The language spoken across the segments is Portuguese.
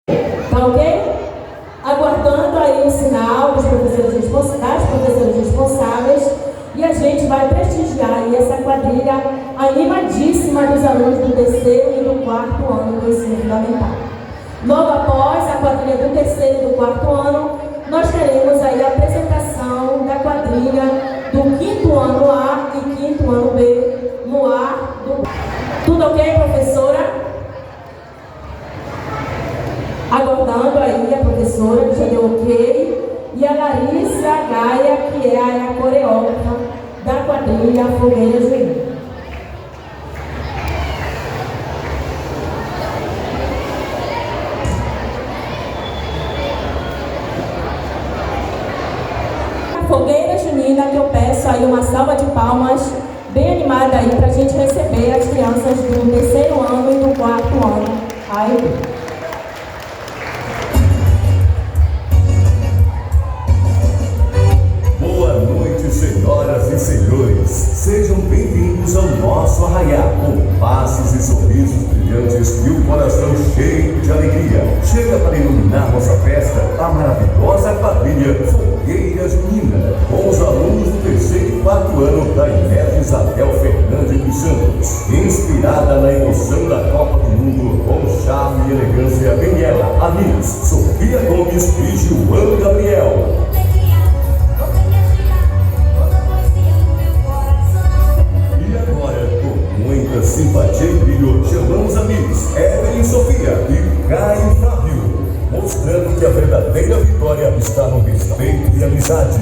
Tá ok? Aguardando aí o sinal das professoras responsáveis, e a gente vai prestigiar aí essa quadrilha animadíssima dos alunos do terceiro e do quarto ano do ensino fundamental. Logo após a quadrilha do terceiro e do quarto ano, nós teremos aí a apresentação da quadrilha do quinto ano A e quinto ano B no ar do... Tudo ok, professora? Aguardando aí a professora que já deu ok, e a Larissa Gaia, que é a coreógrafa da quadrilha Fogueira Junina. Fogueira Junina, que eu peço aí uma salva de palmas bem animada aí para a gente receber as crianças do terceiro ano e do quarto ano. Aí. Senhoras e senhores, sejam bem-vindos ao nosso arraiá, com passos e sorrisos brilhantes e o coração cheio de alegria. Chega para iluminar nossa festa a maravilhosa quadrilha Fogueira Junina, com os alunos do terceiro e quarto ano da INEP Isabel Fernandes dos Santos. Inspirada na emoção da Copa do Mundo, com charme e elegância, vem ela, a Miss Sofia Gomes e João Gabriel. Simpatia e brilho, chamamos a Miss Evelyn Sofia e Caio Fábio, mostrando que a verdadeira vitória está no respeito e amizade.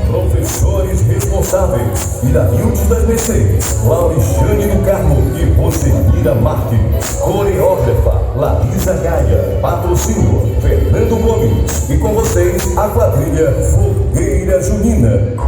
Professores responsáveis: Irailde das Mercedes, Laurixane do Carmo e Rosemira Marques. Coreógrafa: Larissa Gaia. Patrocínio: Fernando Gomes. E com vocês, a quadrilha Fogueira Junina.